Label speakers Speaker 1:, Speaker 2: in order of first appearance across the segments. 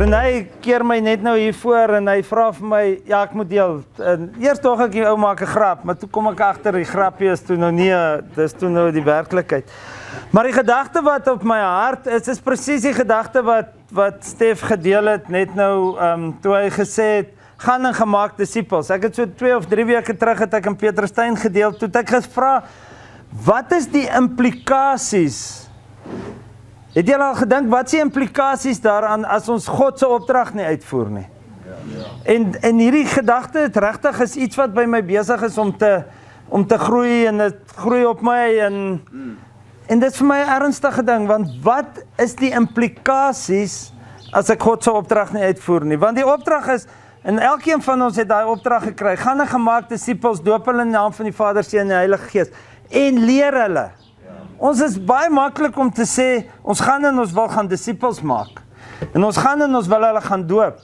Speaker 1: René keer my net nou hier voor en hy vra vir my, ja ek moet deel. Eers dog ek die ou maak 'n grap, maar toe kom ek agter die grapie is toe nou nie, dis toe nou die werklikheid. Maar die gedagte wat op my hart is presies die gedagte wat Stef gedeel het net nou, toe hy gesê het, gaan en gemaak disippels. Ek het so 2 of 3 weke terug het ek in Petrusstein gedeel, toe het ek gevra, wat is die implikasies? Het jy al gedink, wat is die implikasies daaraan as ons God se opdrag nie uitvoer nie? En hierdie gedagte het regtig is iets wat by my besig is om te groei en dit groei op my en dit is vir my 'n ernstige ding, want wat is die implikasies as ek God se opdrag nie uitvoer nie? Want die opdrag is, en elkeen van ons het daai opdrag gekry, gaan en gemaak disippels, doop hulle in die naam van die Vader, Seun en die Heilige Gees en leer hulle. Ons is baie maklik om te sê, ons gaan en ons wil gaan disippels maak. En ons gaan en ons wil hulle gaan doop.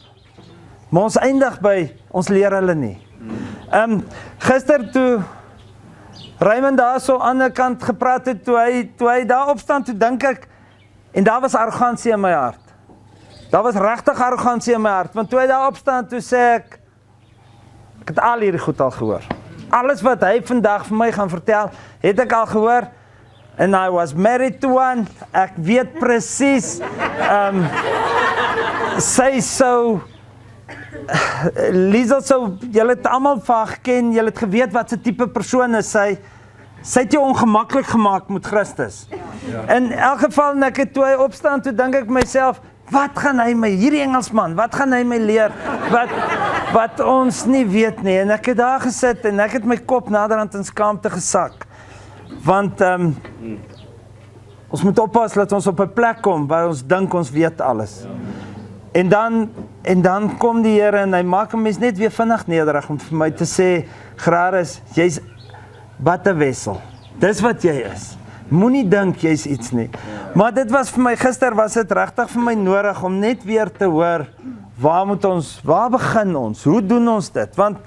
Speaker 1: Maar ons eindig by, ons leer hulle nie. Gister toe Raymond daar so aan die kant gepraat het, toe hy daar opstaan, toe dink ek, en daar was arrogansie in my hart. Daar was regtig arrogansie in my hart, want toe hy daar opstaan, toe sê ek het al hierdie goed al gehoor. Alles wat hy vandag vir my gaan vertel, het ek al gehoor, and I was married to one, ek weet presies, sy sou, Liesel sou, julle het almal van haar geken, julle het geweet wat sy tipe persoon is, sy het jou ongemaklik gemaak met Christus. In elk geval, en ek het toe hy opstaan, toe dink ek myself, wat gaan hy my, hierdie Engelsman, wat gaan hy my leer, wat ons nie weet nie, en ek het daar gesit, en ek het my kop naderhand in skaamte gesak, want ons moet oppas dat ons op 'n plek kom, waar ons dink ons weet alles. En dan kom die Here en hy maak 'n mens net weer vinnig nederig om vir my te sê, Graris, jy's wat 'n wessel. Dis wat jy is. Moenie dink jy's iets nie. Maar dit was vir my, gister was dit regtig vir my nodig om net weer te hoor, waar begin ons? Hoe doen ons dit? Want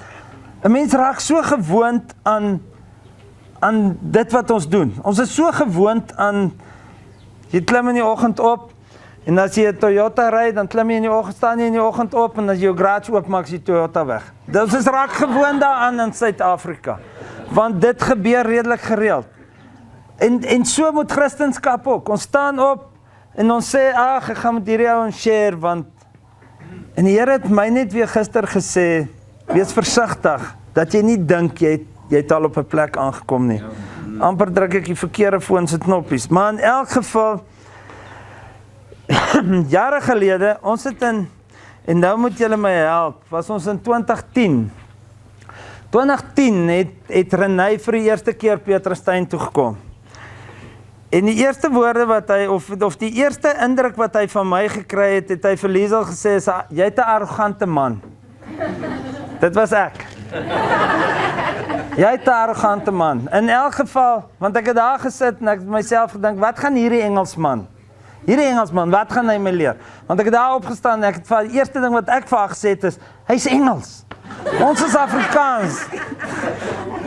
Speaker 1: 'n mens raak so gewoond aan dit wat ons doen. Ons is so gewoond aan, jy klim in die oggend op, en as jy 'n Toyota ry, dan klim jy in die oggend, staan jy in die oggend op, en as jy jou garage oopmaak, is die Toyota weg. Dit is raak gewoon daaraan in Suid-Afrika, want dit gebeur redelik gereeld. En so moet Christendom ook. Ons staan op, en ons sê, ag, ek gaan met hierdie ou share, want, en die Here het my net weer gister gesê, wees versigtig, dat jy nie dink, jy het al op 'n plek aangekom nie. Amper druk ek die verkeerde foon se knoppies, maar in elk geval, jare gelede, ons het en nou moet julle my help, was ons in 2010. 2010 het René vir die eerste keer Petrusstein toe gekom. En die eerste woorde wat hy, of die eerste indruk wat hy van my gekry het, het hy vir Liesel gesê, jy het 'n arrogante man. Dit was ek. Jy het 'n arrogante man. In elk geval, want ek het daar gesit en ek het myself gedink, wat gaan hierdie Engelsman, wat gaan hy my leer? Want ek het daar opgestaan en die eerste ding wat ek vir haar gesê het is, hy's Engels. Ons is Afrikaans.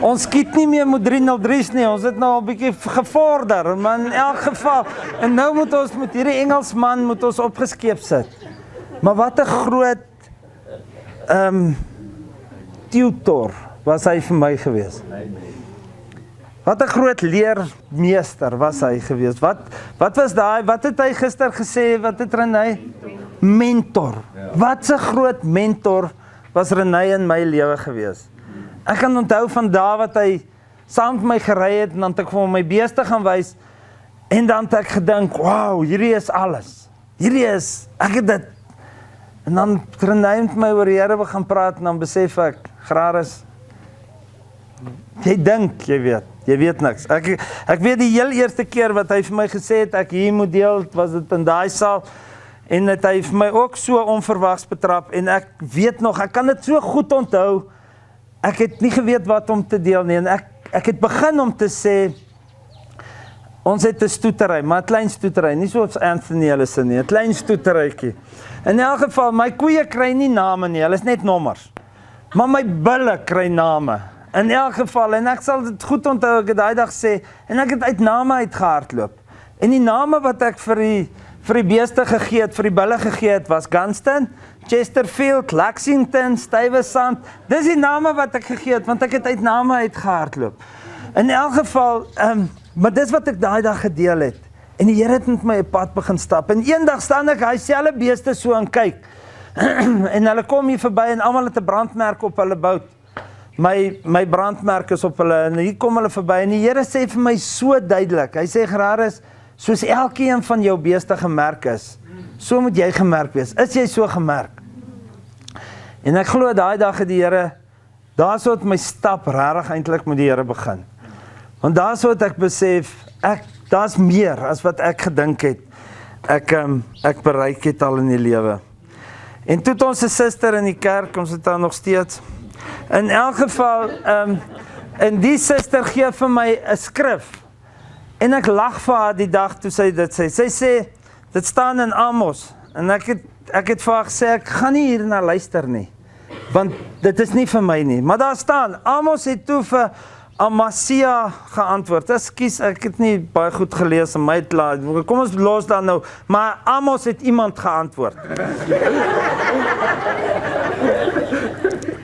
Speaker 1: Ons skiet nie meer met 303's nie, ons het nou al 'n bietjie gevorder, maar in elk geval, en nou moet ons met hierdie Engelsman opgeskeep sit. Maar wat 'n groot tutor was hy vir my gewees. Wat 'n groot leermeester was hy gewees. Wat was daai, wat het hy gister gesê, wat het René? Mentor. Wat 'n groot mentor was René in my lewe gewees. Ek kan onthou van daai wat hy saam met my gery het, en dan het ek vir hom my beeste gaan wys, en dan het ek gedink, wow, hierdie is alles. Ek het dit. En dan René met my oor die Here begin praat, en dan besef ek, Graris, jy dink, jy weet niks. Ek weet die heel eerste keer wat hy vir my gesê het, ek hier moet deel, was dit in daai saal, en het hy vir my ook so onverwags betrap, en ek weet nog, ek kan dit so goed onthou, ek het nie geweet wat om te deel nie, en ek het begin om te sê, ons het 'n stoetery, maar 'n klein stoetery, nie so Anthony hulle sin nie, 'n klein stoeterytjie. In elk geval, my koeie kry nie name nie, hulle is net nommers, maar my bulle kry name. In elk geval, en ek sal dit goed onthou, ek het daai dag sê, en ek het uit name uitgehardloop. En die name wat ek vir vir die beeste gegee het, vir die bulle gegee het, was Gunston, Chesterfield, Lexington, Stuyvesant. Dis die name wat ek gegee het, want ek het uit name uitgehardloop. In elk geval, maar dis wat ek daai dag gedeel het. En die Here het met my 'n pad begin stap. En eendag staan ek hy selfe beeste so en kyk. En hulle kom hier verby en almal het 'n brandmerk op hulle bout. My brandmerk is op hulle en hier kom hulle verby en die Here sê vir my so duidelik. Hy sê Gerardus, soos elkeen van jou beeste gemerk is, so moet jy gemerk wees. Is jy so gemerk? En ek glo daai dag het die Here, daar sou het my stap regtig eintlik met die Here begin. Want daar sou het ek besef, daar's meer as wat ek gedink het. Ek bereik het al in die lewe. En toe het ons 'n suster in die kerk, ons het daar nog steeds. In elk geval, en die suster gee vir my 'n skrif. En ek lag vir haar die dag toe sy dit sê. Sy sê, dit staan in Amos. En ek het vir haar gesê, ek gaan nie hierna luister nie. Want dit is nie vir my nie. Maar daar staan, Amos het toe vir Amasia geantwoord. Ekskuus, ek het nie baie goed gelees en my klaar. Kom ons los dan nou. Maar Amos het iemand geantwoord.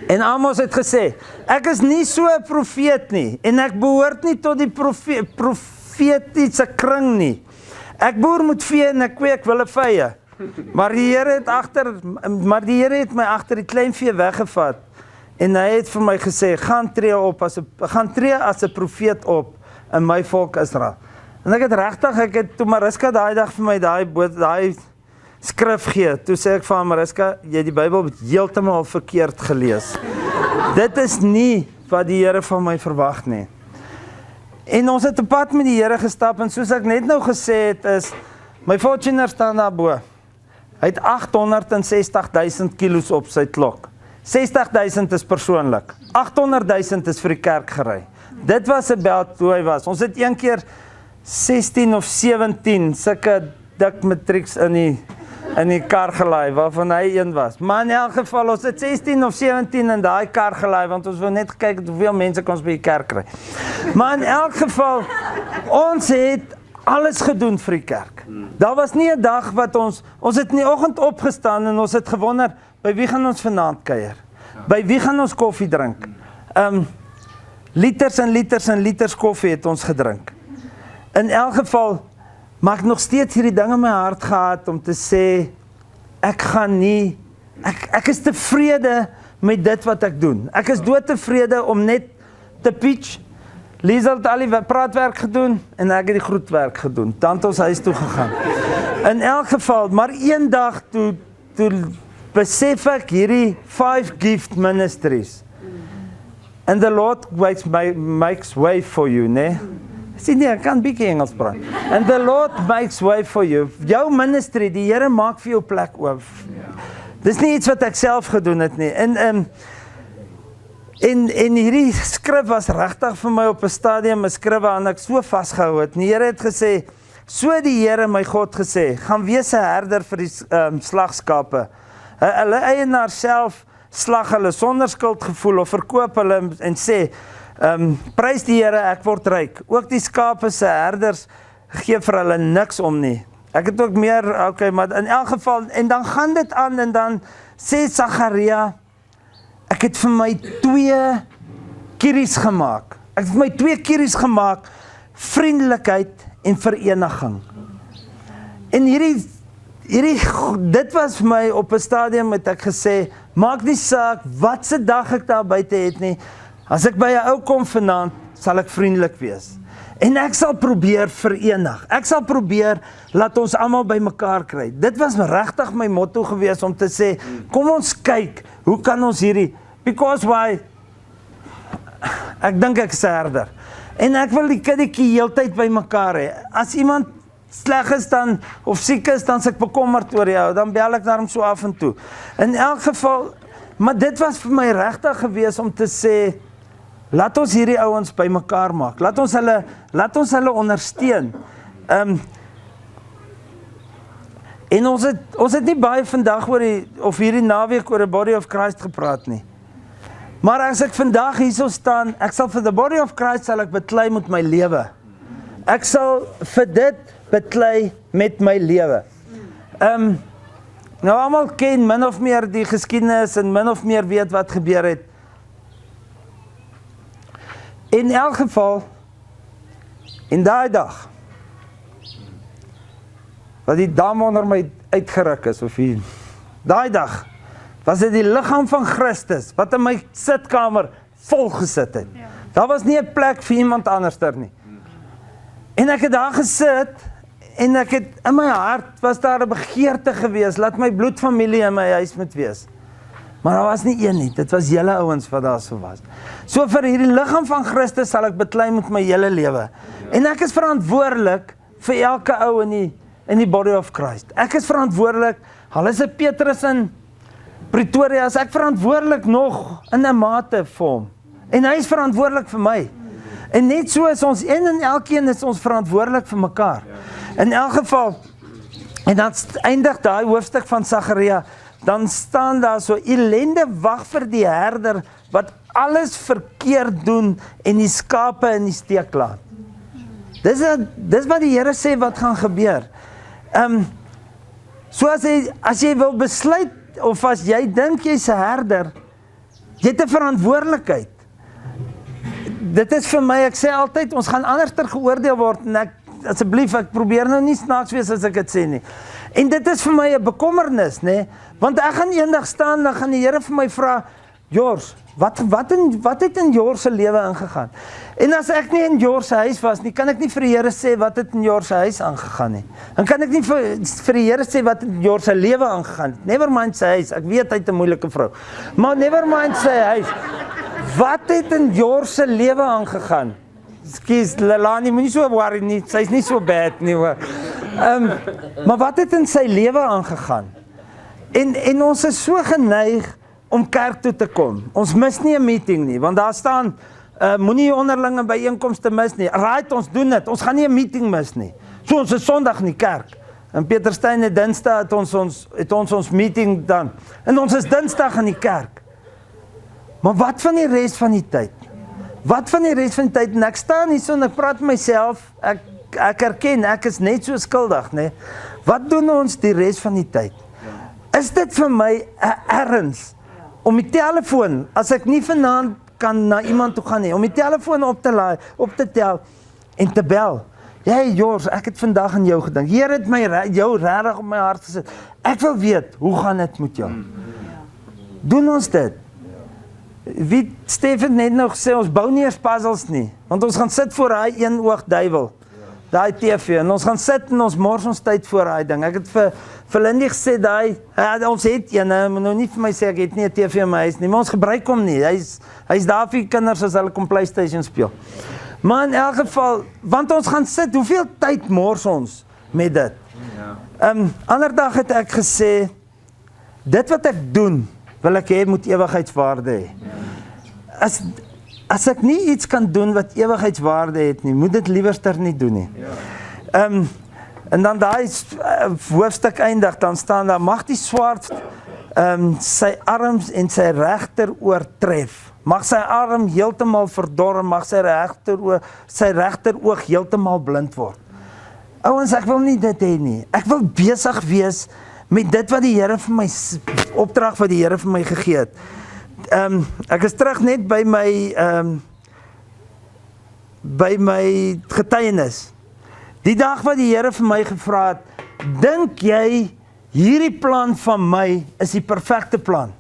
Speaker 1: En Amos het gesê, ek is nie so 'n profeet nie. En ek behoort nie tot die profetiese kring nie. Ek boer met vee en ek kweek wilde. Maar die Here het my agter die klein vee weggevat. En hy het vir my gesê, gaan tree as 'n profeet op in my volk Israel. En ek het regtig, toe Mariska daai dag vir my daai skrif gee, toe sê ek vir haar, Mariska, jy die Bybel heeltemal verkeerd gelees. Dit is nie wat die Here van my verwag nie. En ons het 'n pad met die Here gestap, en soos ek net nou gesê het, is, my Fortuner staan daar bo. Hy het 860.000 kilos op sy klok. 60.000 is persoonlik. 800.000 is vir die kerk gery. Dit was 'n belt hoe hy was. Ons het een keer 16 of 17 sulke dik matrieks in die kar gelaai, waarvan hy een was. Maar in elk geval, ons het 16 of 17 in daai kar gelaai, want ons wou net kyk hoeveel mense kon ons by die kerk kry. Maar in elk geval, ons het alles gedoen vir die kerk. Daar was nie 'n dag wat ons het in die oggend opgestaan en ons het gewonder, by wie gaan ons vanaand kuier? By wie gaan ons koffie drink? Liters en liters en liters koffie het ons gedrink. In elk geval, maar ek nog steeds hierdie ding in my hart gehad om te sê, ek is tevrede met dit wat ek doen. Ek is doodtevrede om net te pitch. Liesel het al die praatwerk gedoen en ek het die groetwerk gedoen. Dan het ons huis toe gegaan. In elk geval, maar een dag toe besef ek hierdie 5 gift ministries. And the Lord makes way for you, né? Sien jy, ek kan bietjie Engels praat. And the Lord makes way for you. Jou ministry, die Here maak vir jou plek oop. Dis nie iets wat ek self gedoen het nie. En hierdie skrif was regtig vir my op 'n stadium 'n skrif waaraan ek so vasgehou het. Die Here het gesê, so die Here my God gesê, gaan wees 'n herder vir die slagskape. Hulle eienaar self slag hulle sonder skuldgevoel of verkoop hulle en sê, prys die Here, ek word ryk. Ook die skape se herders gee vir hulle niks om nie. Ek het ook meer, okay, maar in elk geval, en dan gaan dit aan en dan sê Sagaria, ek het vir my 2 kieries gemaak. Ek het vir my 2 kieries gemaak, vriendelikheid en vereniging. En dit was vir my op 'n stadium het ek gesê, maak nie saak wat se dag ek daar buite het nie, as ek by 'n ou kom vanaand, sal ek vriendelik wees. En ek sal probeer verenig. Ek sal probeer laat ons almal by mekaar kry. Dit was regtig my motto gewees om te sê, kom ons kyk, hoe kan ons hierdie, because why, ek dink ek is 'n herder. En ek wil die kindertjie heeltyd by mekaar hê. As iemand sleg is dan, of siek is, dan is ek bekommerd oor jou, dan bel ek daarom so af en toe. In elk geval, maar dit was vir my regtig gewees om te sê, laat ons hierdie ouens by mekaar maak, laat ons hulle ondersteun. En ons het nie baie vandag of hierdie naweek oor die Body of Christ gepraat nie. Maar as ek vandag hierso staan, ek sal vir the Body of Christ sal ek beklei met my lewe. Ek sal vir dit beklei met my lewe. Nou almal ken min of meer die geskiedenis en min of meer weet wat gebeur het. In elk geval, in daai dag, wat die dam onder my uitgeruk is, of die, daai dag, was dit die liggaam van Christus, wat in my sitkamer vol gesit het. Ja. Daar was nie 'n plek vir iemand anderster nie. En ek het daar gesit, en ek het, in my hart was daar 'n begeerte gewees, laat my bloedfamilie in my huis moet wees. Maar daar was nie een nie, dit was julle ouens wat daar so was. So vir hierdie liggaam van Christus sal ek beklei met my hele lewe. En ek is verantwoordelik vir elke ou in die body of Christ. Ek is verantwoordelik, al is 'n Petrus in Pretoria, is ek verantwoordelik nog in 'n mate vir hom. En hy is verantwoordelik vir my. En net so is ons, en elkeen is ons verantwoordelik vir mekaar. In elk geval, en dan eindig daai hoofstuk van Sagaria, dan staan daar so, ellende wag vir die herder, wat alles verkeerd doen, en die skape in die steek laat. Dis wat die Here sê wat gaan gebeur. So as jy wil besluit, of as jy dink jy's 'n herder, jy het 'n verantwoordelikheid. Dit is vir my, ek sê altyd, ons gaan anderster geoordeel word, en asseblief, ek probeer nou nie snaaks wees as ek dit sê nie. En dit is vir my 'n bekommernis, nê? Want ek gaan eendag staan, dan gaan die Here vir my vra, Jors, wat het in Jors se lewe ingegaan? En as ek nie in Jors se huis was nie, kan ek nie vir die Here sê wat het in Jors se huis aangegaan nie. Dan kan ek nie vir die Here sê wat in Jors se lewe aangegaan het. Never mind sy huis, ek weet hy het 'n moeilike vrou. Maar never mind sy huis. Wat het in Jors se lewe aangegaan? Skus, Lelani, moenie so worry nie, sy's nie so bad nie hoor. Maar wat het in sy lewe aangegaan? En ons is so geneig om kerk toe te kom. Ons mis nie 'n meeting nie, want daar staan, moenie onderlinge byeenkomste mis nie. Right, ons doen dit, ons gaan nie 'n meeting mis nie. So ons is Sondag in die kerk. En Pieterstein en Dinsdag het ons meeting dan. En ons is Dinsdag in die kerk. Maar wat van die res van die tyd? Wat van die res van die tyd? En ek staan hier so en ek praat met myself, ek erken, ek is net so skuldig, né? Wat doen ons die res van die tyd? Is dit vir my 'n erns om die telefoon, as ek nie vanaand kan na iemand toe gaan nie, om die telefoon op te tel en te bel. Jy, Jors, ek het vandag aan jou gedink. Here het jou regtig op my hart gesit. Ek wil weet, hoe gaan dit met jou? Doen ons dit? Wie Stefan net nog gesê, ons bou nie eers puzzles nie, want ons gaan sit voor daai een oog duiwel, daai TV, en ons gaan sit en ons mors ons tyd voor daai ding. Ek het vir Lindy gesê, ons het een, maar nou nie vir my sê, ek het nie 'n TV in my huis nie, maar ons gebruik hom nie, hy's daar vir die kinders as hulle kom PlayStation speel. Maar in elk geval, want ons gaan sit, hoeveel tyd mors ons met dit? Ander dag het ek gesê, dit wat ek doen, wil ek hê moet ewigheidswaarde hê. As ek nie iets kan doen wat ewigheidswaarde het nie, moet dit liewerster nie doen nie. En dan daai hoofstuk eindig, dan staan daar, mag die swaard sy arms en sy regteroor tref. Mag sy arm heeltemal verdor, mag sy regteroog heeltemal blind word. Ouens, ek wil nie dit hê nie. Ek wil besig wees met dit wat die Here vir my, opdrag wat die Here vir my gegee het. Ek is terug net by my getuienis. Die dag wat die Here vir my gevra het, dink jy hierdie plan van my is die perfekte plan?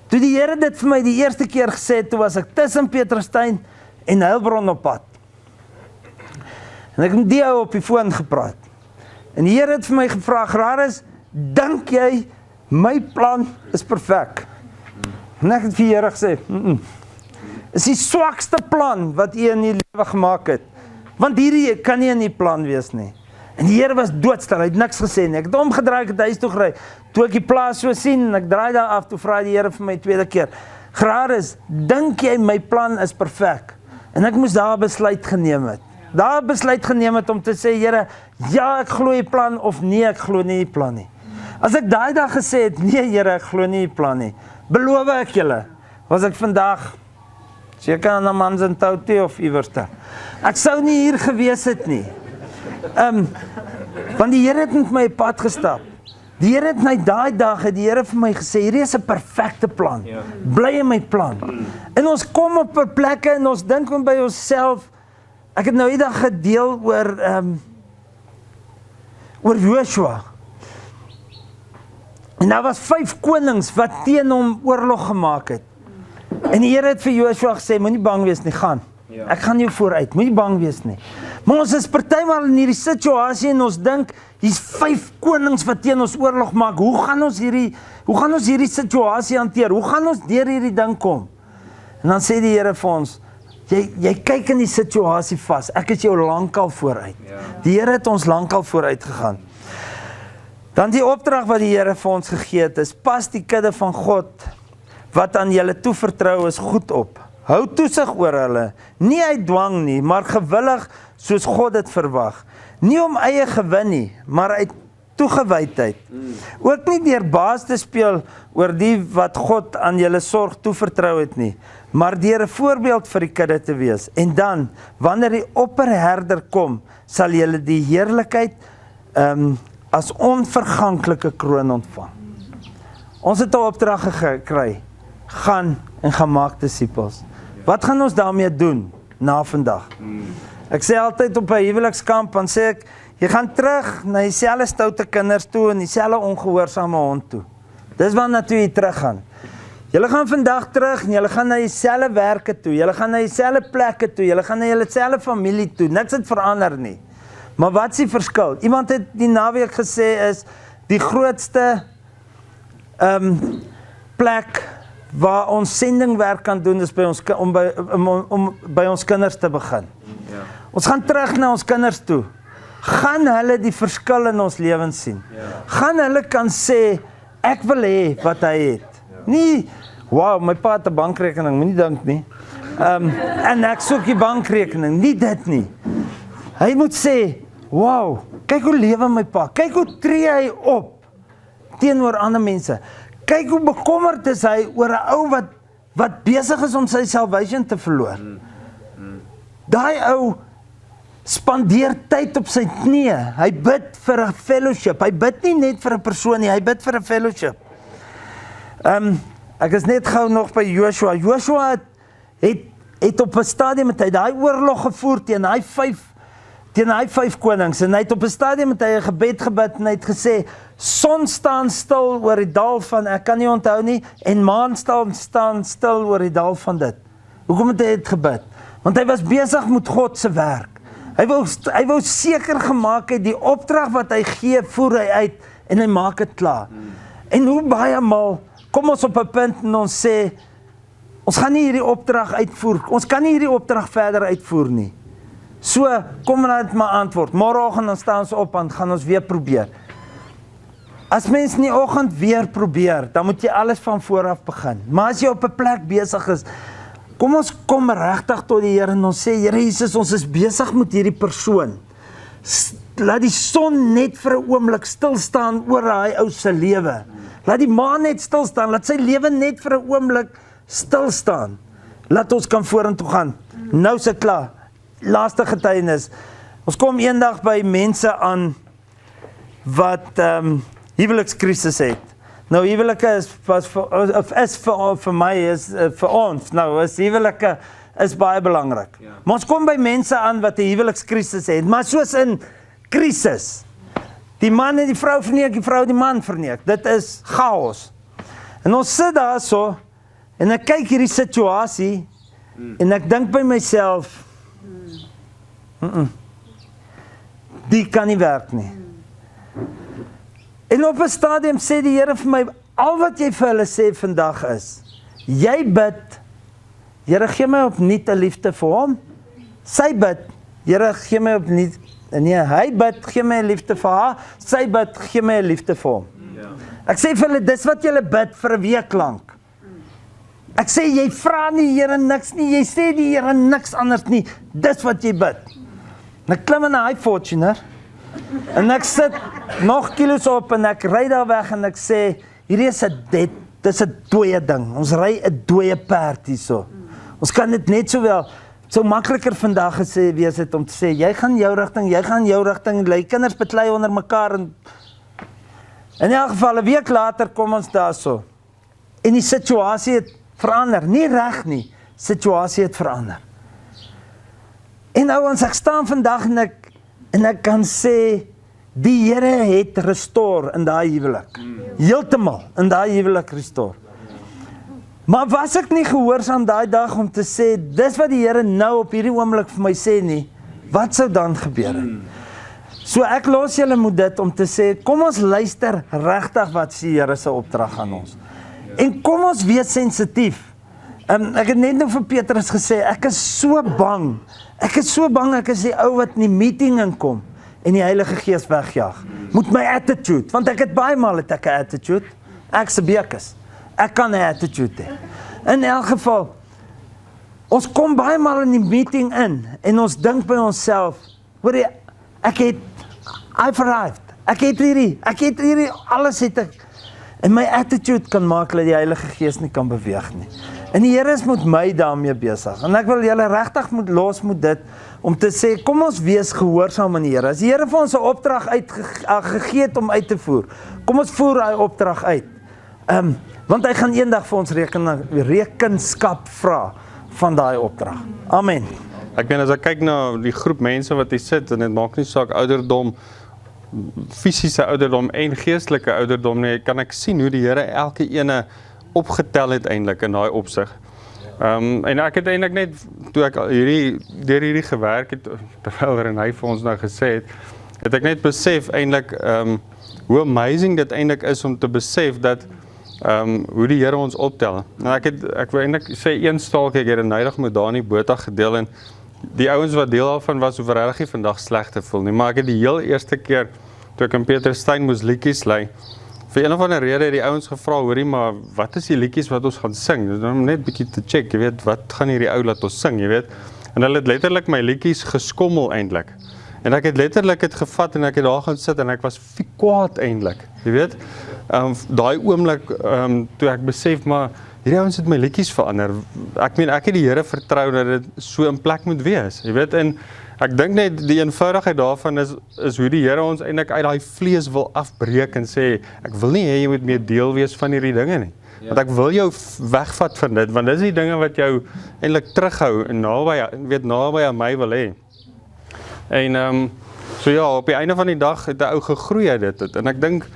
Speaker 1: Toe die Here dit vir my die eerste keer gesê het, toe was ek tussen Pieterstein en Heilbron op pad. En ek het met die ou op die foon gepraat. En die Here het vir my gevra, Graris, dink jy my plan is perfek? En ek het vir die Here gesê, is die swakste plan wat jy in die lewe gemaak het. Want hierdie kan nie in die plan wees nie. En die Here was doodstil, hy het niks gesê nie. Ek het omgedraai, ek het huis toe gery. Toe ek die plaas so sien, en ek draai daar af, toe vra die Here vir my tweede keer, Graris, dink jy my plan is perfek? En ek moes daar 'n besluit geneem het. Daar 'n besluit geneem het om te sê, Here, ja, ek glo die plan, of nee, ek glo nie die plan nie. As ek daai dag gesê het, nee Here, ek glo nie die plan nie, beloof ek julle, was ek vandag seker aan 'n mans in Touty of iewerste. Ek sou nie hier gewees het nie. Want die Here het met my pad gestap. Die Here het my daai dag, het die Here vir my gesê, hierdie is 'n perfekte plan. Bly in my plan. En ons kom op 'n plekke en ons dink by onsself. Ek het nou die dag gedeel oor Joshua. En daar was 5 konings wat teen hom oorlog gemaak het. En die Here het vir Joshua gesê, moenie bang wees nie, gaan. Ek gaan jou vooruit, moenie bang wees nie. Maar ons is partymal in hierdie situasie en ons dink, hier's 5 konings wat teen ons oorlog maak. Hoe gaan ons hierdie situasie hanteer? Hoe gaan ons deur hierdie ding kom? En dan sê die Here vir ons, jy kyk in die situasie vas. Ek is jou lankal vooruit. Die Here het ons lankal vooruit gegaan. Dan die opdrag wat die Here vir ons gegee het is, pas die kudde van God wat aan julle toevertrou is goed op. Hou toesig oor hulle, nie uit dwang nie, maar gewillig soos God dit verwag. Nie om eie gewin nie, maar uit toegewydheid. Ook nie deur baas te speel oor die wat God aan julle sorg toevertrou het nie, maar deur 'n voorbeeld vir die kudde te wees. En dan, wanneer die opperherder kom, sal julle die heerlikheid as onverganklike kroon ontvang. Ons het 'n opdrag gekry, gaan en gaan maak disippels. Wat gaan ons daarmee doen na vandag? Ek sê altyd op 'n huwelikskamp, dan sê ek, jy gaan terug na dieselfde stoute kinders toe en dieselfde ongehoorsame hond toe. Dis waarna toe jy terug gaan. Julle gaan vandag terug en julle gaan na dieselfde werke toe, julle gaan na dieselfde plekke toe, julle gaan na julle selfde familie toe. Niks het verander nie. Maar wat is die verskil? Iemand het die naweek gesê is die grootste plek waar ons sendingwerk kan doen is by ons, om by ons kinders te begin. Ons gaan terug na ons kinders toe. Gaan hulle die verskil in ons lewens sien. Gaan hulle kan sê, ek wil hê wat hy het. Nie, wow, my pa het 'n bankrekening, moenie dink nie. En ek soek die bankrekening, nie dit nie. Hy moet sê, wow, kyk hoe lewe my pa, kyk hoe tree hy op teenoor ander mense. Kyk hoe bekommerd is hy oor 'n ou wat besig is om sy salvation te verloor. Daai ou spandeer tyd op sy knieë. Hy bid vir 'n fellowship. Hy bid nie net vir 'n persoon nie, hy bid vir 'n fellowship. Ek is net gou nog by Joshua. Joshua het op 'n stadium met hy daai oorlog gevoer teen hy 5 konings en hy het op 'n stadium met hy 'n gebed gebid en hy het gesê, son staan stil oor die dal van, ek kan nie onthou nie, en maan staan stil oor die dal van dit. Hoekom het hy dit gebid? Want hy was besig met God se werk. Hy wou seker gemaak het die opdrag wat hy gee, voer hy uit en hy maak dit klaar. En hoe baie maal kom ons op 'n punt en ons sê, ons gaan nie hierdie opdrag uitvoer, ons kan nie hierdie opdrag verder uitvoer nie. So, kom net maar antwoord. Môreoggend dan staan ons op en gaan ons weer probeer. As mens in die oggend weer probeer, dan moet jy alles van voor af begin. Maar as jy op 'n plek besig is, kom ons kom regtig tot die Here en ons sê, Here Jesus, ons is besig met hierdie persoon. Laat die son net vir 'n oomblik stil staan oor daai ou se lewe. Laat die maan net stil staan, laat sy lewe net vir 'n oomblik stil staan. Laat ons kan vorentoe gaan. Nou is dit klaar. Laaste getuienis. Ons kom eendag by mense aan wat huwelikskrisis het. Nou huwelike vir my is vir ons. Nou is huwelike is baie belangrik. Maar ons kom by mense aan wat 'n huwelikskrisis het, maar soos in krisis. Die man en die vrou verneek, die vrou die man verneek. Dit is chaos. En ons sit daar so en ek kyk hierdie situasie en ek dink by myself, die kan nie werk nie. En op 'n stadium sê die Here vir my, al wat jy vir hulle sê vandag is, jy bid, Here gee my opnuut 'n liefde vir hom. Sy bid, Here gee my opnuut, nee, hy bid, gee my 'n liefde vir haar. Sy bid, gee my 'n liefde vir hom. Ek sê vir hulle, dis wat julle bid vir 'n week lank. Ek sê, jy vra nie die Here niks nie, jy sê die Here niks anders nie, dis wat jy bid. En ek klim in 'n hy Fortuner, en ek sit nog kilos op, en ek ry daar weg, en ek sê, hierdie is dis 'n dooie ding, ons ry 'n dooie perd hierso. Ons kan dit net so makliker vandag wees het om te sê, jy gaan jou rigting, jy gaan jou rigting, die kinders beklei onder mekaar, en In elk geval, 'n week later kom ons daarso. En die situasie het verander. Nie reg nie, situasie het verander. En ouens, ek staan vandag en ek kan sê, die Here het restore in daai huwelik. Heeltemal in daai huwelik restore. Maar was ek nie gehoorsaam daai dag om te sê, dis wat die Here nou op hierdie oomblik vir my sê nie, wat sou dan gebeur het? So ek los julle met dit om te sê, kom ons luister regtig wat sê die Here se opdrag aan ons. En kom ons wees sensitief. Ek het net nou vir Petrus gesê, ek is so bang, ek is die ou wat in die meeting inkom, en die Heilige Gees wegjaag. Moet my attitude, want ek het baie maal 'n attitude, ek's 'n bekus, ek kan 'n attitude hê. In elk geval, ons kom baie maal in die meeting in, en ons dink by onsself, hoor jy, I've arrived, ek het hierdie, alles het ek, en my attitude kan maak dat die Heilige Gees nie kan beweeg nie. En die Here is met my daarmee besig, en ek wil julle regtig los met dit, om te sê, kom ons wees gehoorsaam aan die Here. As die Here vir ons 'n opdrag gegee het om uit te voer, kom ons voer daai opdrag uit. Want hy gaan eendag vir ons rekenskap vra van daai opdrag. Amen.
Speaker 2: Ek meen, as ek kyk na die groep mense wat hier sit, en dit maak nie saak ouderdom, fisiese ouderdom en geestelike ouderdom nie, kan ek sien hoe die Here elke ene opgetel het eintlik in daai opsig. En ek het eintlik net, toe ek deur hierdie gewerk het, terwyl Renay vir ons nou gesê het ek net besef eintlik, hoe amazing dit eintlik is om te besef dat, hoe die Here ons optel. En ek wil eintlik sê, een staaltjie, ek het eendag met Dani Botha gedeel, en die ouens wat deel daarvan was, hoef regtig nie vandag sleg te voel nie, maar ek het die heel eerste keer, toe ek in Pieterstein moes liedjies lei, vir een of ander rede het die ouens gevra, hoorie, maar wat is die liedjies wat ons gaan sing? Dus dan net bietjie te check, jy weet, wat gaan hierdie ou laat ons sing, jy weet? En hulle het letterlik my liedjies geskommel eintlik. En ek het letterlik het gevat en ek het daar gaan sit en ek was kwaad eintlik, jy weet? Daai oomblik, toe ek besef, maar hierdie ouens het my liedjies verander. Ek meen, ek het die Here vertrou dat dit so in plek moet wees, jy weet? En ek dink net die eenvoudigheid daarvan is hoe die Here ons eintlik uit daai vlees wil afbreek en sê, ek wil nie hê jy moet meer deel wees van hierdie dinge nie. Want ek wil jou wegvat van dit, want dis die dinge wat jou eintlik terughou en naby aan my wil hê. En so ja, op die einde van die dag het 'n ou gegroei uit dit. En ek dink,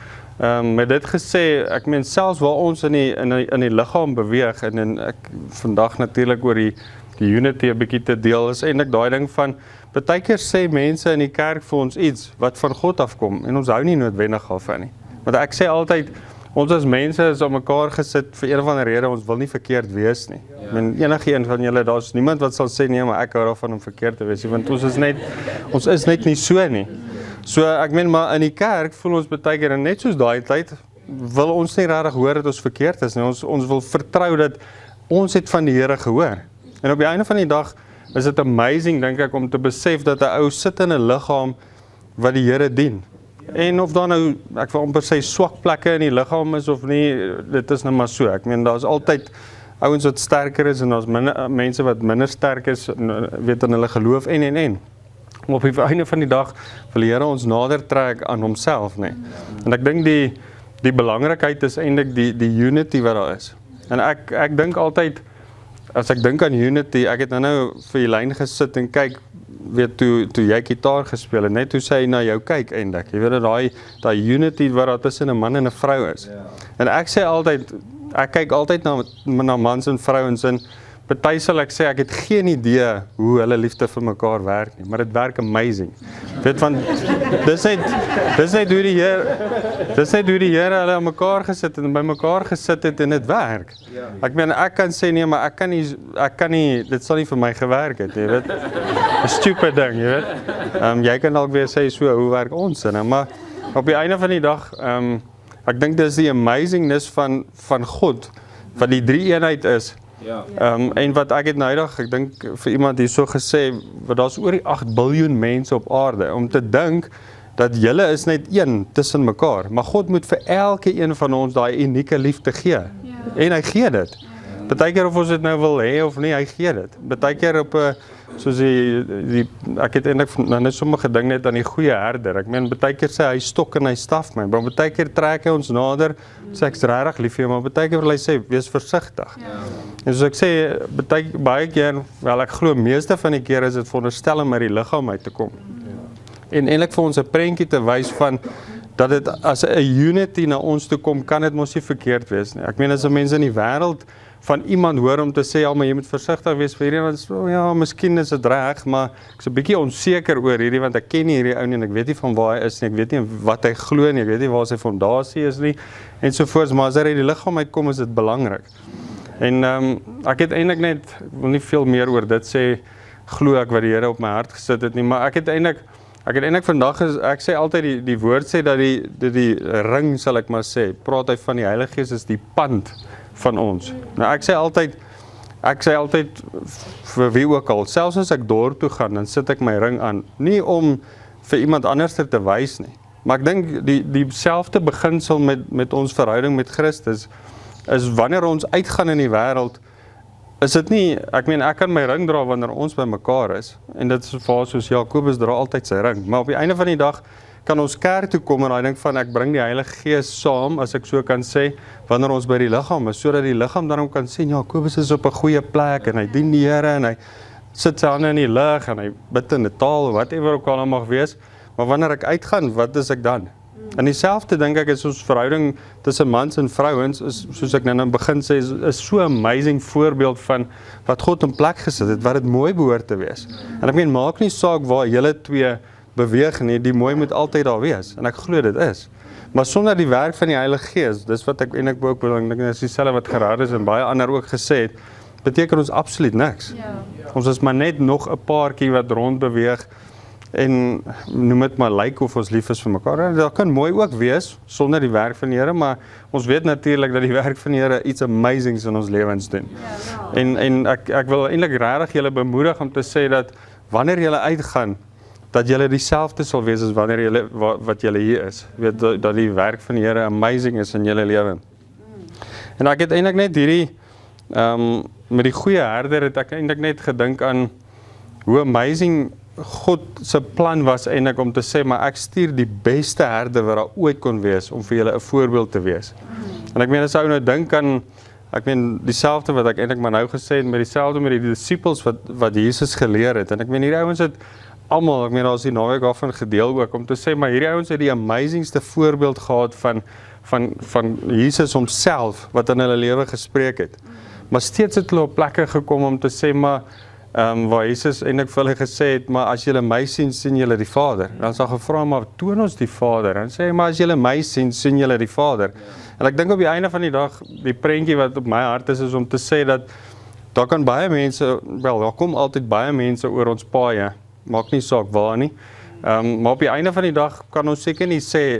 Speaker 2: met dit gesê, ek meen selfs waar ons in die liggaam beweeg, en ek vandag natuurlik oor die unity 'n bietjie te deel, is eintlik daai ding van, partykeer sê mense in die kerk vir ons iets wat van God afkom, en ons hou nie noodwendig daarvan nie. Want ek sê altyd, ons as mense is op mekaar gesit vir een of ander rede, ons wil nie verkeerd wees nie. Ja. Enige een van julle, daar's niemand wat sal sê, nee, maar ek hou daarvan om verkeerd te wees, want ons is net nie so nie. So ek meen, maar in die kerk voel ons baie keer, en net soos daai tyd, wil ons nie regtig hoor dat ons verkeerd is nie. Ons wil vertrou dat ons het van die Here gehoor. En op die einde van die dag is dit amazing, dink ek, om te besef dat 'n ou sit in 'n liggaam wat die Here dien. En of daar nou, ek wil amper sê, swak plekke in die liggaam is of nie, dit is nou maar so. Ek meen, daar's altyd ouens wat sterker is, en daar's mense wat minder sterk is, weet in hulle geloof en. Op die einde van die dag wil die Here ons nader trek aan homself, nee. En ek dink die belangrikheid is eintlik die unity wat daar is. En ek dink altyd, as ek dink aan unity, ek het nou vir die lyn gesit en kyk, weet toe jy gitaar gespeel het, net toe sy na jou kyk eintlik. Jy weet daai unity wat daar tussen 'n man en 'n vrou is. Ja. En ek sê altyd, ek kyk altyd na mans en vrouens, en party sal ek sê, ek het geen idee hoe hulle liefde vir mekaar werk nie, maar dit werk amazing. Weet van, dis net hoe die Here hulle aan mekaar gesit en by mekaar gesit het en dit werk. Ek meen, ek kan sê nee, maar ek kan nie, dit sal nie vir my gewerk het, jy weet. 'n Stupid ding, jy weet. Jy kan dalk weer sê, so, hoe werk ons in, maar op die einde van die dag, ek dink dis die amazingness van God, wat die drie eenheid is. Ja. En wat ek het noudag, ek dink vir iemand hier so gesê, wat daar's oor die 8 biljoen mense op aarde, om te dink dat julle is net een tussen mekaar, maar God moet vir elke een van ons daai unieke liefde gee. Ja. En hy gee dit. Partykeer of ons dit nou wil hê of nie, hy gee dit. Partykeer op soos ek het eintlik nou net sommer gedink net aan die goeie herder. Ek meen baie keer sê hy stok en hy staf my, maar baie keer trek hy ons nader, sê ek's regtig lief vir jou, maar baie keer wil hy sê wees versigtig. En soos ek sê, baie keer, wel ek glo meeste van die keer is dit veronderstel om uit die liggaam uit te kom. En eintlik vir ons 'n prentjie te wys van dat dit as 'n unity na ons toe kom, kan dit mos nie verkeerd wees nie. Ek meen as 'n mens in die wêreld van iemand hoor om te sê, ja, maar jy moet versigtig wees vir hierdie, want ja, miskien is dit reg, maar ek's 'n bietjie onseker oor hierdie, want ek ken nie hierdie ou nie en ek weet nie van waar hy is nie, ek weet nie wat hy glo nie, ek weet nie waar sy fondasie is nie, en sovoorts, maar as hy uit die liggaam uitkom, is dit belangrik. En ek het eintlik net, ek wil nie veel meer oor dit sê, glo ek wat die Here op my hart gesit het nie, maar ek het eintlik vandag, ek sê altyd, die woord sê dat die ring, sal ek maar sê, praat hy van die Heilige Gees is die pand van ons. Nou ek sê altyd vir wie ook al, selfs as ek dorp toe gaan, dan sit ek my ring aan, nie om vir iemand anders te wys nie, maar ek dink die selfde beginsel met ons verhouding met Christus, is wanneer ons uitgaan in die wêreld, is dit nie, ek kan my ring dra wanneer ons by mekaar is, en dit is vir soos Jakobus dra altyd sy ring, maar op die einde van die dag, kan ons kerk toe kom en hy dink van ek bring die Heilige Gees saam, as ek so kan sê, wanneer ons by die liggaam is, sodat die liggaam dan kan sê, Jakobus is op 'n goeie plek, en hy dien die Here, en hy sit sy hande in die lug, en hy bid in 'n taal, whatever ook al mag wees, maar wanneer ek uitgaan, wat is ek dan? En dieselfde dink ek is ons verhouding tussen mans en vrouens, is, soos ek nou in die begin sê, is so 'n amazing voorbeeld van wat God in plek gesit het, wat dit mooi behoort te wees. En ek maak nie saak waar julle twee beweeg nie, die mooi moet altyd daar wees, en ek glo dit is. Maar sonder die werk van die Heilige Gees, dis wat ek eintlik ook belang, ek dink dis dieselfde wat Gerard is en baie ander ook gesê het, beteken ons absoluut niks. Ons is maar net nog 'n paartjie wat rond beweeg, en noem dit maar lyk of ons lief is vir mekaar. Dat kan mooi ook wees, sonder die werk van die Here, maar ons weet natuurlik dat die werk van die Here iets amazings in ons lewens doen. En ek wil eintlik regtig julle bemoedig om te sê dat wanneer julle uitgaan, dat julle dieselfde sal wees as wanneer julle wat julle hier is. Weet dat die werk van die Here amazing is in julle lewe. En ek het eintlik net hierdie met die goeie herder het ek eintlik net gedink aan hoe amazing God se plan was eintlik om te sê, maar ek stuur die beste herder wat daar ooit kon wees, om vir julle 'n voorbeeld te wees. En ek as ou nou dink aan, dieselfde wat ek eintlik maar nou gesê het, met dieselfde met die disippels wat Jesus geleer het, en hierdie ouens het almal, daar is die naweek daarvan gedeel ook, om te sê, maar hierdie ouens het die amazingste voorbeeld gehad van Jesus homself, wat in hulle lewe gespreek het. Maar steeds het hulle op plekke gekom om te sê, maar waar Jesus eintlik vir hulle gesê het, maar as julle my sien, sien julle die Vader. Dan is daar gevra, maar toon ons die Vader. En sê, maar as julle my sien, sien julle die Vader. En ek dink op die einde van die dag, die prentjie wat op my hart is om te sê dat daar kan baie mense, daar kom altyd baie mense oor ons paaie, maak nie saak waar nie. Maar op die einde van die dag kan ons seker nie sê,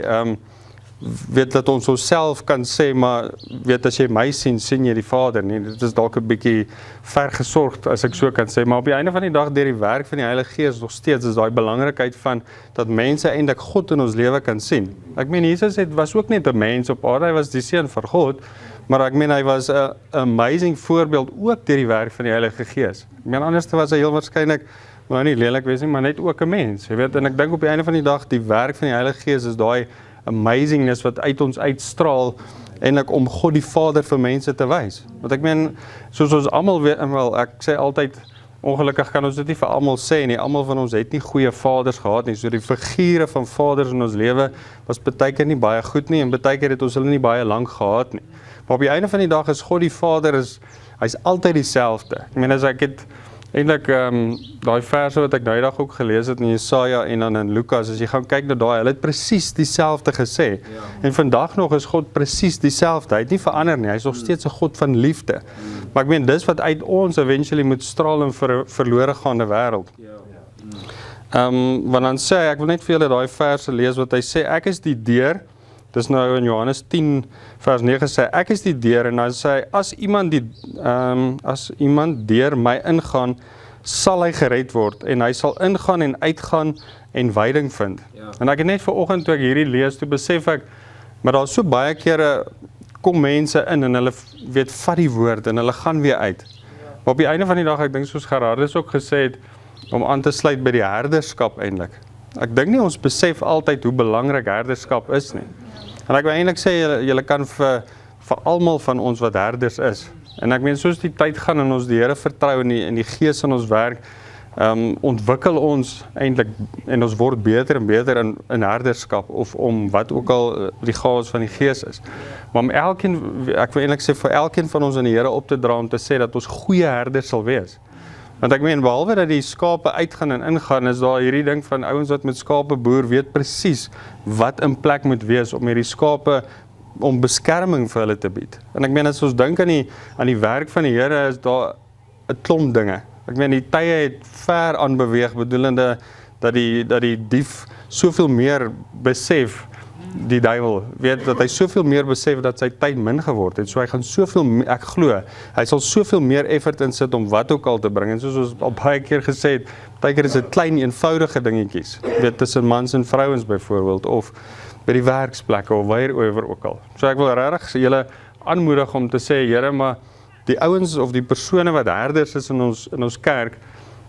Speaker 2: weet dat ons onsself kan sê, maar weet as jy my sien, sien jy die Vader nie. Dit is dalk 'n bietjie vergesorgd as ek so kan sê, maar op die einde van die dag deur die werk van die Heilige Gees nog steeds is daai belangrikheid van dat mense eintlik God in ons lewe kan sien. Jesus was ook net 'n mens op aarde, hy was die seun van God, maar hy was 'n amazing voorbeeld ook deur die werk van die Heilige Gees. Anders was hy heel waarskynlik nou nie lelik wees nie, maar net ook 'n mens. Jy weet, en ek dink op die einde van die dag die werk van die Heilige Gees is daai amazingness wat uit ons uitstraal eintlik om God die Vader vir mense te wys. Want soos ons almal weet, ek sê altyd, ongelukkig kan ons dit nie vir almal sê nie, almal van ons het nie goeie vaders gehad nie, so die figure van vaders in ons lewe was baie keer nie baie goed nie, en baie keer het ons hulle nie baie lank gehad nie. Maar op die einde van die dag is God die Vader, hy's altyd dieselfde. As ek het eintlik daai verse wat ek nou dag ook gelees het in Jesaja en dan in Lukas, as jy gaan kyk na daai, hulle het presies dieselfde gesê. En vandag nog is God presies dieselfde. Hy het nie verander nie. Hy is nog steeds 'n God van liefde. Maar dis wat uit ons eventually moet straal in vir 'n verlore gaande wêreld. Want dan sê hy, ek wil net vir julle daai verse lees wat hy sê, ek is die deur. Dis nou in Johannes 10 vers 9 sê, ek is die deur, en dan sê hy, as iemand deur my ingaan, sal hy gered word, en hy sal ingaan en uitgaan en veiding vind. En ek het net vanoggend toe ek hierdie lees, toe besef ek, maar daar is so baie kere kom mense in, en hulle vat die woord, en hulle gaan weer uit. Maar op die einde van die dag, ek dink soos Gerardus ook gesê het, om aan te sluit by die herderskap eintlik. Ek dink nie ons besef altyd hoe belangrik herderskap is nie. En ek wil eintlik sê, julle kan vir almal van ons wat herders is. En ek meen, soos die tyd gaan en ons die Here vertrou in die Gees in ons werk, ontwikkel ons eintlik en ons word beter en beter in herderskap of om wat ook al die gawes van die Gees is. Maar om ek wil eintlik sê vir elkeen van ons in die Here op te dra om te sê dat ons goeie herders sal wees. Want ek meen, behalwe dat die skape uitgaan en ingaan, is daar hierdie ding van ouens wat met skape boer, weet presies wat in plek moet wees om hierdie skape om beskerming vir hulle te bied. En ek meen, as ons dink aan die werk van die Here, is daar 'n klomp dinge. Ek meen, die tye het ver aanbeweeg, bedoelende dat die dief soveel meer besef, die duiwel, weet dat hy soveel meer besef dat sy tyd min geword het, so hy gaan soveel, ek glo, hy sal soveel meer effort insit om wat ook al te bring, en soos ons al baie keer gesê het, baie keer is dit klein eenvoudige dingetjies, weet, tussen mans en vrouens byvoorbeeld, of by die werksplekke, of waaroor ook al. So ek wil regtig julle aanmoedig om te sê, Here, maar die ouens of die persone wat herders is in ons kerk,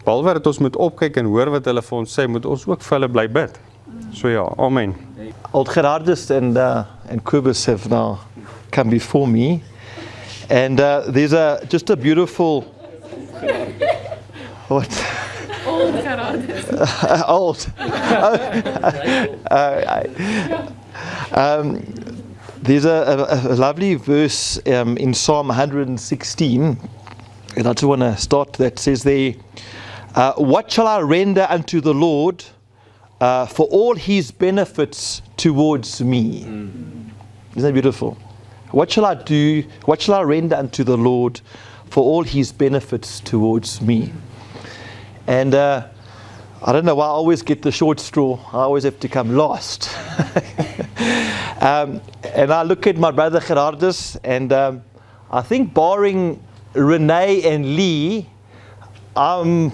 Speaker 2: behalwe dat ons moet opkyk en hoor wat hulle vir ons sê, moet ons ook vir hulle bly bid. So ja, amen.
Speaker 3: Old Gerardus and Kobus have now come before me, and there's just a beautiful what
Speaker 4: Old Gerardus.
Speaker 3: old. There's a lovely verse in Psalm 116, and I just want to start that says there, "What shall I render unto the Lord for all His benefits towards me?" Isn't that beautiful? What shall I do? What shall I render unto the Lord for all His benefits towards me? And I don't know why I always get the short straw. I always have to come last. And I look at my brother Gerardus, and I think barring Renee and Lee, I'm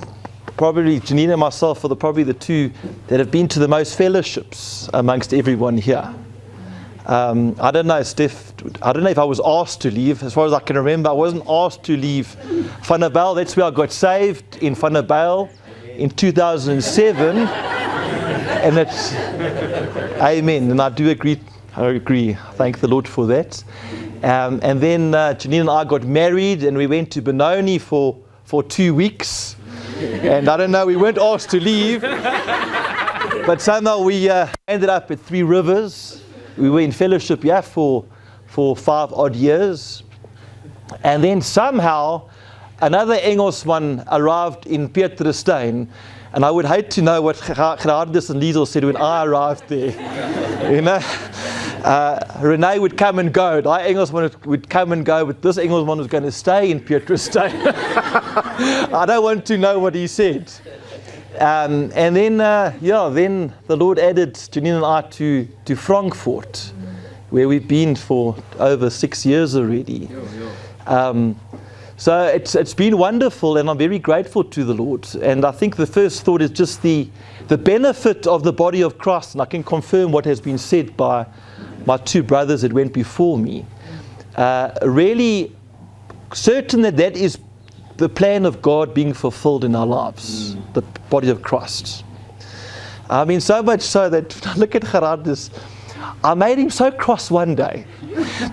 Speaker 3: probably, Janine and myself are probably the two that have been to the most fellowships amongst everyone here. I don't know, Steph, I don't know if I was asked to leave. As far as I can remember, I wasn't asked to leave Vanderbijl. That's where I got saved, in Vanderbijl in 2007. And it's, amen, and I do agree. I agree. Thank the Lord for that. And then Janine and I got married, and we went to Benoni for 2 weeks. And I don't know, we weren't asked to leave, but somehow we ended up at Three Rivers. We were in fellowship here for 5 odd years. And then somehow another Engelsman arrived in Pieterstein, and I would hate to know what Gerardus and Liesel said when I arrived there. You know, Renee would come and go. The Engelsman would come and go, but this Engelsman was going to stay in Pieterstein. I don't want to know what he said. And then, then the Lord added Janine and I to Frankfurt, where we've been for over 6 years already. So it's been wonderful, and I'm very grateful to the Lord. And I think the first thought is just the benefit of the body of Christ, and I can confirm what has been said by my 2 brothers that went before me. Really certain that is the plan of God being fulfilled in our lives, the body of Christ. I mean, so much so that, look at Gerardus, I made him so cross one day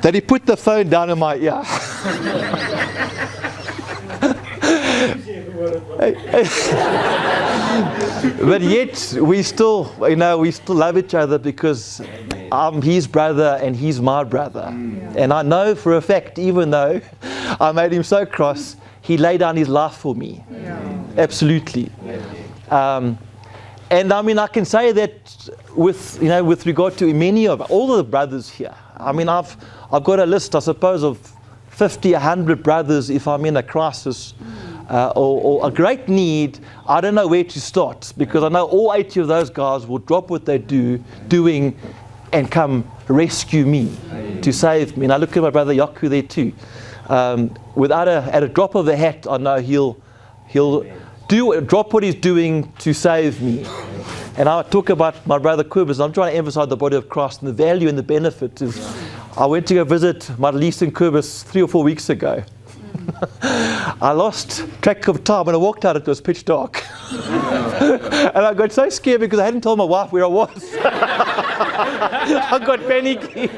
Speaker 3: that he put the phone down in my ear. But yet we still love each other, because I'm his brother and he's my brother. And I know for a fact, even though I made him so cross, he laid down his life for me. Absolutely. And I mean, I can say that with regard to many of all the brothers here. I mean, I've got a list, I suppose, of 50, 100 brothers. If I'm in a crisis or a great need, I don't know where to start, because I know all 80 of those guys will drop what they're doing and come rescue me, to save me. And I look at my brother Yaku there too. At a drop of a hat, I know he'll drop what he's doing to save me. And I talk about my brother Kobus. I'm trying to emphasize the body of Christ and the value and the benefit. I went to go visit Marlies and Kobus 3 or 4 weeks ago. I lost track of time. When I walked out, it was pitch dark. And I got so scared because I hadn't told my wife where I was. I got panicky.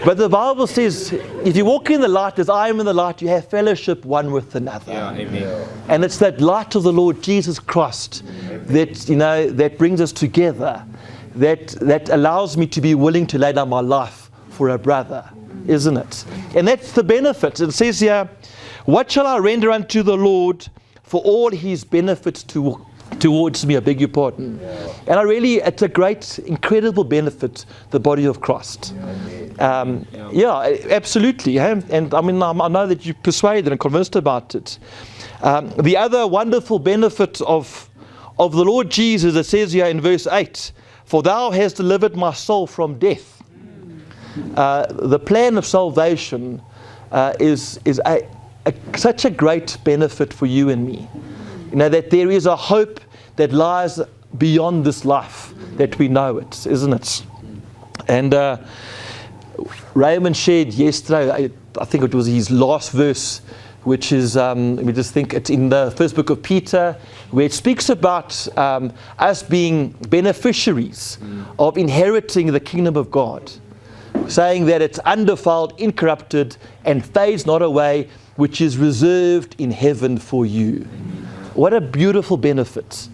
Speaker 3: But the Bible says, if you walk in the light as I am in the light, you have fellowship one with another.
Speaker 5: Amen.
Speaker 3: And it's that light of the Lord Jesus Christ that, you know, that brings us together, that allows me to be willing to lay down my life for a brother, isn't it? And that's the benefit. It says here, what shall I render unto the Lord for all his benefits towards me? I beg your pardon. And it's a great, incredible benefit, the body of Christ. Absolutely. And I mean, I know that you're persuaded and convinced about it. The other wonderful benefit of the Lord Jesus, it says here in verse 8, for thou hast delivered my soul from death. The plan of salvation is such a great benefit for you and me. You know, that there is a hope that lies beyond this life, that we know it, isn't it? And Raymond shared yesterday, I think it was his last verse, which is, we just think it's in the first book of Peter, where it speaks about us being beneficiaries of inheriting the kingdom of God, saying that it's undefiled, incorrupted, and fades not away, which is reserved in heaven for you. What a beautiful benefit.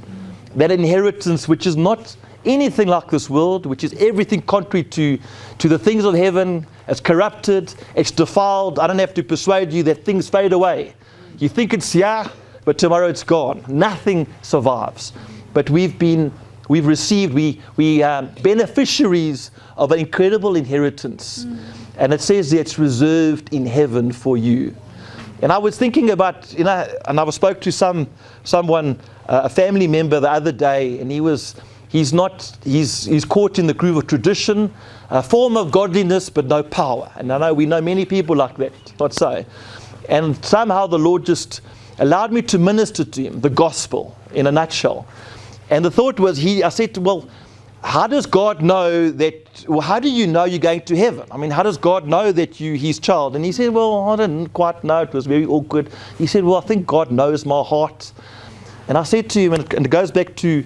Speaker 3: That inheritance which is not anything like this world, which is everything contrary to the things of heaven. It's corrupted, it's defiled. I don't have to persuade you that things fade away. You think it's here, but tomorrow it's gone. Nothing survives. But we beneficiaries of an incredible inheritance. And it says that it's reserved in heaven for you. And I was thinking about, and I spoke to someone, a family member the other day, and he's caught in the groove of tradition, a form of godliness but no power. And I know we know many people like that, not so. And somehow the Lord just allowed me to minister to him the gospel in a nutshell. And the thought was, I said, well, how does God know that, well, how do you know you're going to heaven? I mean, how does God know that you're his child? And he said, well, I didn't quite know. It was very awkward. He said, well, I think God knows my heart. And I said to him, and it goes back to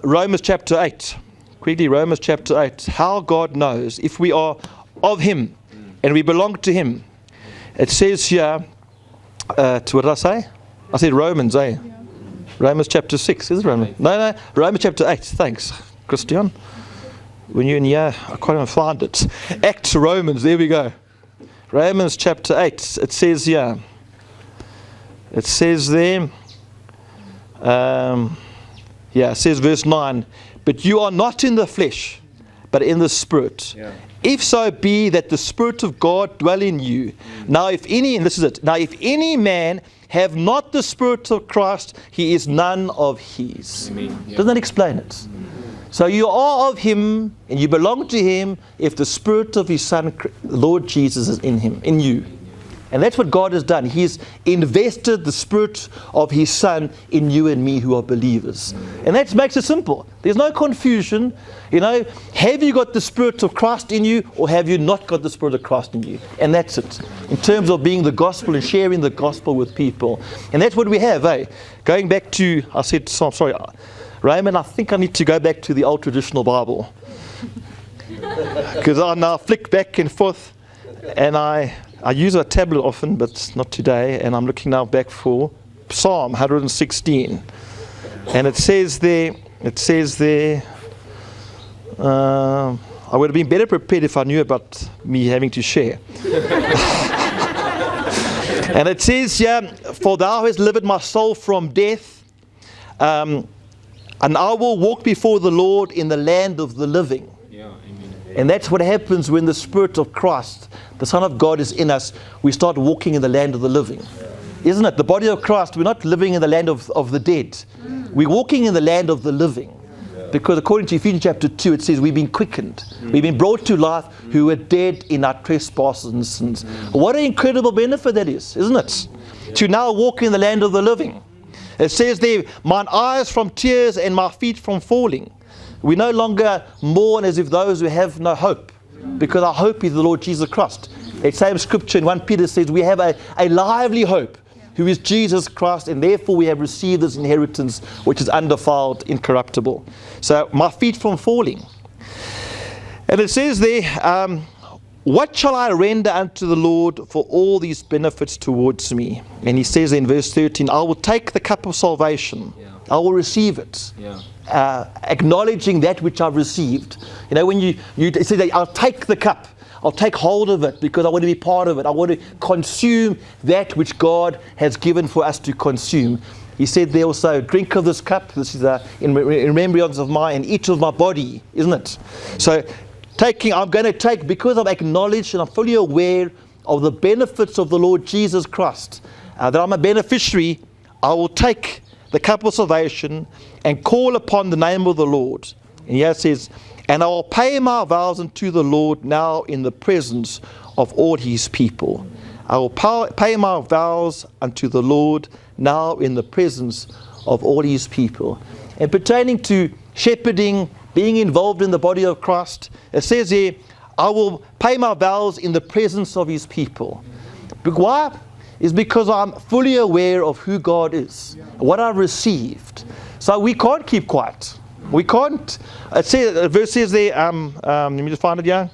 Speaker 3: Romans chapter 8. Quickly, Romans chapter 8. How God knows if we are of him and we belong to him. It says here, what did I say? I said Romans, eh? Yeah. Romans chapter 6, is it Romans? No, Romans chapter 8. Thanks, Christian. When you're in here, I can't even find it. Acts Romans, there we go. Romans chapter 8. It says here. It says there. It says verse 9. But you are not in the flesh, but in the Spirit. Yeah. If so be that the Spirit of God dwell in you. Now if any, and this is it. Now if any man have not the Spirit of Christ, he is none of his. Yeah. Doesn't that explain it? So you are of him and you belong to him if the Spirit of his Son, Lord Jesus, is in him, in you. And that's what God has done. He's invested the Spirit of his Son in you and me who are believers. And that makes it simple. There's no confusion. You know, have you got the Spirit of Christ in you or have you not got the Spirit of Christ in you? And that's it. In terms of being the gospel and sharing the gospel with people. And that's what we have, eh? Going back to, Raymond, I think I need to go back to the old traditional Bible. Because I now flick back and forth and I use a tablet often, but not today, and I'm looking now back for Psalm 116. And it says there, I would have been better prepared if I knew about me having to share. And it says here, for thou hast delivered my soul from death, and I will walk before the Lord in the land of the living. Yeah, amen. And that's what happens when the Spirit of Christ, the Son of God, is in us. We start walking in the land of the living. Yeah. Isn't it? The body of Christ, we're not living in the land of the dead. We're walking in the land of the living. Yeah. Because according to Ephesians chapter 2, it says we've been quickened. We've been brought to life who were dead in our trespasses and sins. What an incredible benefit that is, isn't it? Yeah. To now walk in the land of the living. It says there, mine eyes from tears and my feet from falling. We no longer mourn as if those who have no hope, because our hope is the Lord Jesus Christ. That same scripture in 1 Peter says we have a lively hope, who is Jesus Christ, and therefore we have received this inheritance which is undefiled, incorruptible. So my feet from falling. And it says there, what shall I render unto the Lord for all these benefits towards me? And he says in verse 13, I will take the cup of salvation. I will receive it. Acknowledging that which I've received. You know, when you say that, I'll take the cup. I'll take hold of it because I want to be part of it. I want to consume that which God has given for us to consume. He said there also, drink of this cup. This is in remembrance of mine and eat of my body, isn't it? So I'm going to take, because I've acknowledged and I'm fully aware of the benefits of the Lord Jesus Christ, that I'm a beneficiary, I will take the cup of salvation and call upon the name of the Lord. And here it says, and I will pay my vows unto the Lord now in the presence of all his people. I will pay my vows unto the Lord now in the presence of all his people. And pertaining to shepherding, being involved in the body of Christ, it says here, I will pay my vows in the presence of his people. Why? It's because I'm fully aware of who God is, what I've received. So we can't keep quiet. We can't. It says, the verse says there, let me just find it here.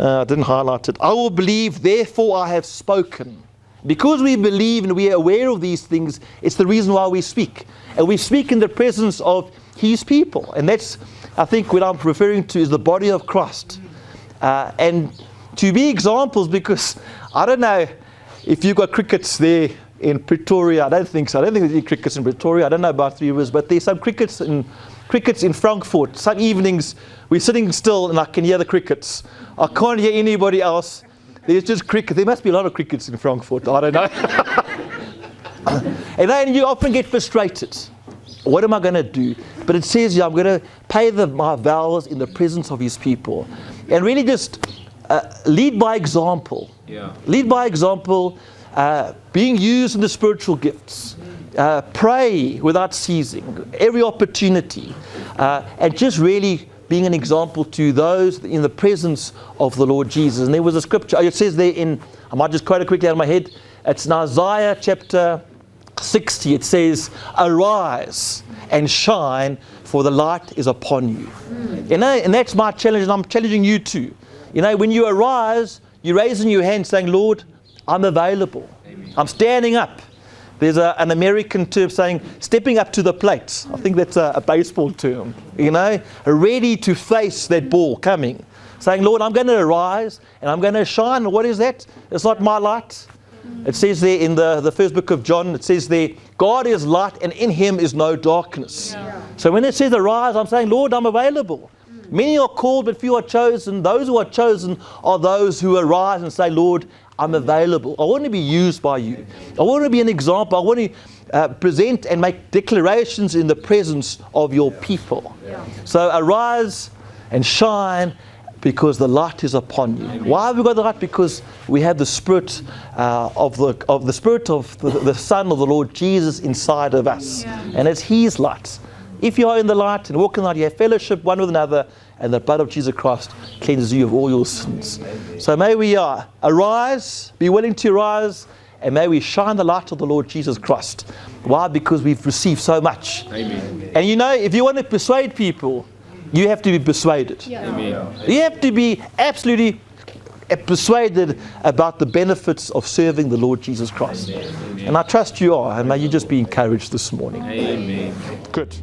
Speaker 3: I didn't highlight it. I will believe, therefore I have spoken. Because we believe and we are aware of these things, it's the reason why we speak. And we speak in the presence of his people. And that's, I think, what I'm referring to is the body of Christ. And to be examples, because I don't know if you've got crickets there in Pretoria. I don't think so. I don't think there's any crickets in Pretoria. I don't know about 3 Rivers, but there's some crickets in Frankfurt. Some evenings we're sitting still and I can hear the crickets. I can't hear anybody else. There's just cricket. There must be a lot of crickets in Frankfurt. I don't know. And then you often get frustrated. What am I going to do? But it says here, I'm going to pay my vows in the presence of his people. And really just lead by example. Lead by example, being used in the spiritual gifts. Pray without ceasing, every opportunity. And just really being an example to those in the presence of the Lord Jesus. And there was a scripture, it says there I might just quote it quickly out of my head. It's in Isaiah chapter 60. It says, arise and shine, for the light is upon you. You know, and that's my challenge, and I'm challenging you too. You know, when you arise, you're raising your hand saying, Lord, I'm available. Amen. I'm standing up. There's an American term saying, stepping up to the plate. I think that's a baseball term. You know, ready to face that ball coming. Saying, Lord, I'm going to arise and I'm going to shine. And what is that? It's not my light. It says there in the first book of John, it says there, God is light and in him is no darkness. Yeah. So when it says arise, I'm saying, Lord, I'm available. Many are called, but few are chosen. Those who are chosen are those who arise and say, Lord, I'm available. I want to be used by you. I want to be an example. I want to present and make declarations in the presence of your people. Yeah. So arise and shine, because the light is upon you. Amen. Why have we got the light? Because we have the Spirit of the Spirit of the Son of the Lord Jesus inside of us, and it's His light. If you are in the light and walk in the light, you have fellowship one with another, and the blood of Jesus Christ cleanses you of all your sins. So may we arise, be willing to rise, and may we shine the light of the Lord Jesus Christ. Why? Because we've received so much. Amen. And you know, if you want to persuade people, you have to be persuaded. Yeah. Amen. You have to be absolutely persuaded about the benefits of serving the Lord Jesus Christ. Amen. And I trust you are, and may you just be encouraged this morning. Amen. Good.